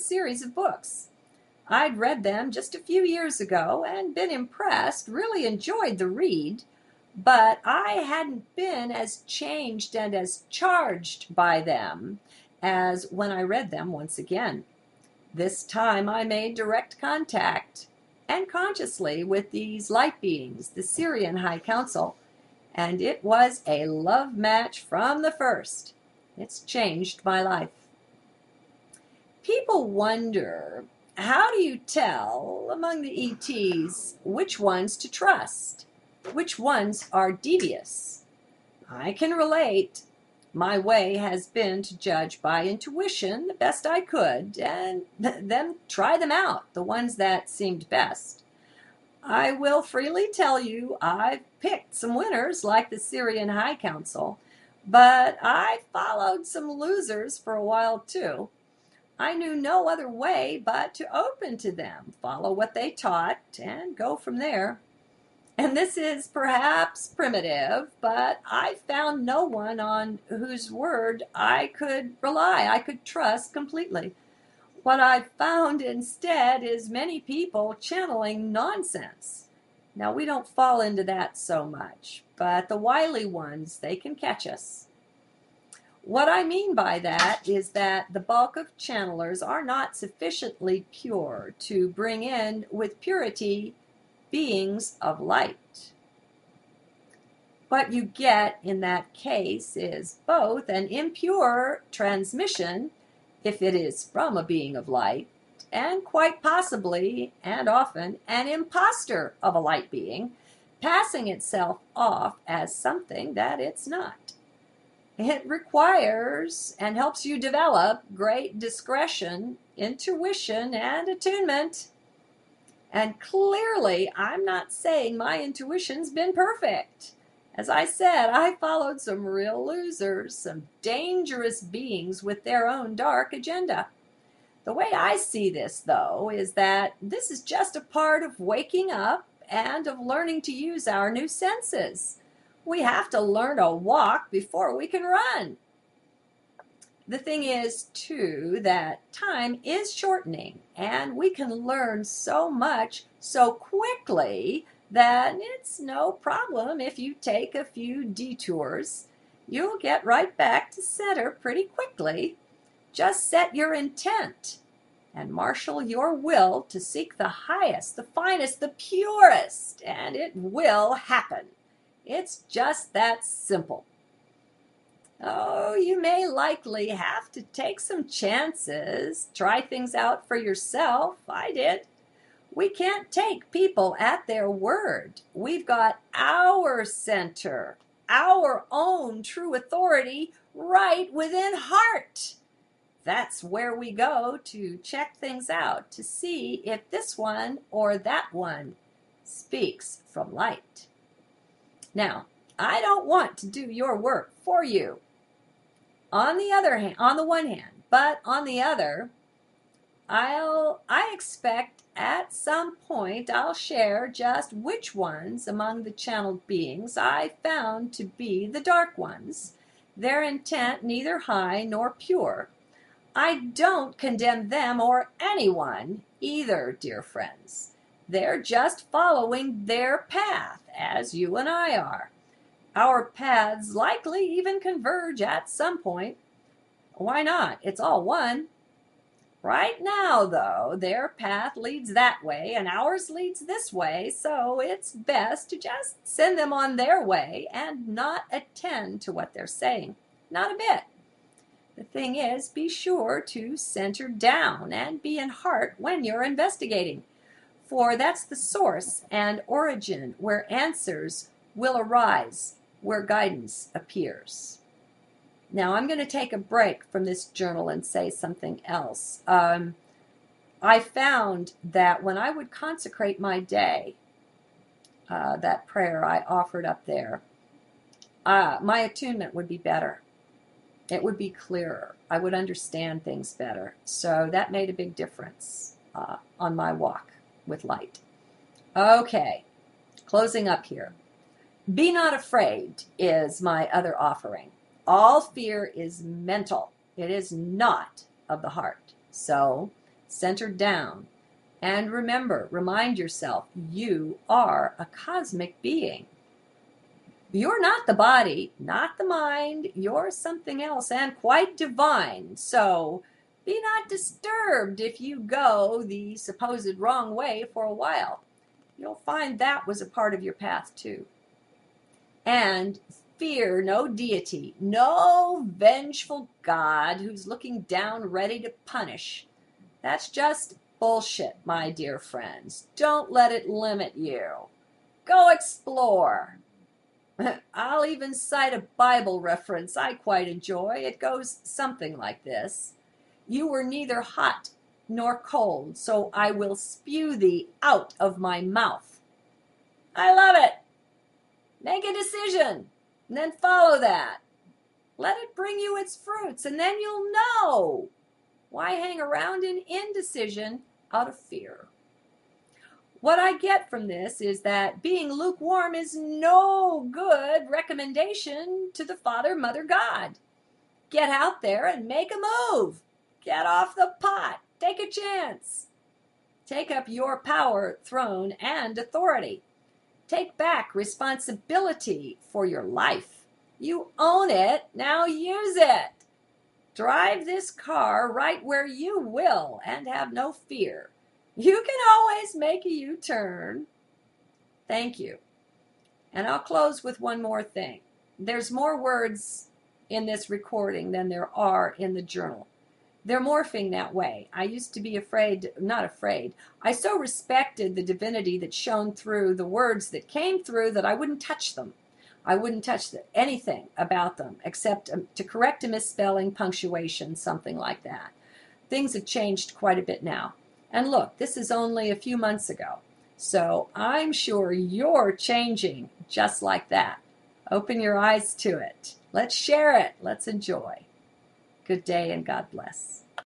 series of books. I'd read them just a few years ago and been impressed, really enjoyed the read, but I hadn't been as changed and as charged by them as when I read them once again. This time I made direct contact, and consciously, with these light beings, the Syrian High Council, and it was a love match from the first. It's changed my life. People wonder, how do you tell among the ETs which ones to trust? Which ones are devious? I can relate. My way has been to judge by intuition the best I could, and then try them out, the ones that seemed best. I will freely tell you I've picked some winners like the Syrian High Council, but I followed some losers for a while too. I knew no other way but to open to them, follow what they taught, and go from there. And this is perhaps primitive, but I found no one on whose word I could rely, I could trust completely. What I've found instead is many people channeling nonsense. Now, we don't fall into that so much, but the wily ones, they can catch us. What I mean by that is that the bulk of channelers are not sufficiently pure to bring in with purity beings of light. What you get in that case is both an impure transmission, if it is from a being of light, and quite possibly, and often, an imposter of a light being, passing itself off as something that it's not. It requires and helps you develop great discretion, intuition, and attunement. And clearly, I'm not saying my intuition's been perfect. As I said, I followed some real losers, some dangerous beings with their own dark agenda. The way I see this, though, is that this is just a part of waking up and of learning to use our new senses. We have to learn to walk before we can run. The thing is, too, that time is shortening, and we can learn so much so quickly that it's no problem if you take a few detours. You'll get right back to center pretty quickly. Just set your intent and marshal your will to seek the highest, the finest, the purest, and it will happen. It's just that simple. Oh, you may likely have to take some chances, try things out for yourself. I did. We can't take people at their word. We've got our center, our own true authority right within heart. That's where we go to check things out, to see if this one or that one speaks from light. Now, I don't want to do your work for you. On the one hand, but on the other, I expect at some point I'll share just which ones among the channeled beings I found to be the dark ones, their intent neither high nor pure. I don't condemn them or anyone either, dear friends. They're just following their path, as you and I are. Our paths likely even converge at some point. Why not? It's all one. Right now, though, their path leads that way and ours leads this way, so it's best to just send them on their way and not attend to what they're saying. Not a bit. The thing is, be sure to center down and be in heart when you're investigating, for that's the source and origin where answers will arise, where guidance appears. Now, I'm going to take a break from this journal and say something else. I found that when I would consecrate my day, that prayer I offered up there, my attunement would be better. It would be clearer. I would understand things better. So that made a big difference on my walk with light. Okay, closing up here. Be not afraid is my other offering. All fear is mental. It is not of the heart. So centered down. And remember, remind yourself, you are a cosmic being. You're not the body, not the mind. You're something else and quite divine. So be not disturbed if you go the supposed wrong way for a while. You'll find that was a part of your path too. And fear no deity, no vengeful God who's looking down ready to punish. That's just bullshit, my dear friends. Don't let it limit you. Go explore. I'll even cite a Bible reference I quite enjoy. It goes something like this. You were neither hot nor cold, so I will spew thee out of my mouth. I love it. Make a decision, and then follow that. Let it bring you its fruits, and then you'll know. Why hang around in indecision out of fear? What I get from this is that being lukewarm is no good recommendation to the Father, Mother, God. Get out there and make a move. Get off the pot. Take a chance. Take up your power, throne, and authority. Take back responsibility for your life. You own it. Now use it. Drive this car right where you will and have no fear. You can always make a U-turn. Thank you. And I'll close with one more thing. There's more words in this recording than there are in the journal. They're morphing that way. I used to be not afraid. I so respected the divinity that shone through the words that came through that I wouldn't touch them. I wouldn't touch anything about them except to correct a misspelling, punctuation, something like that. Things have changed quite a bit now. And look, this is only a few months ago. So I'm sure you're changing just like that. Open your eyes to it. Let's share it. Let's enjoy. Good day and God bless.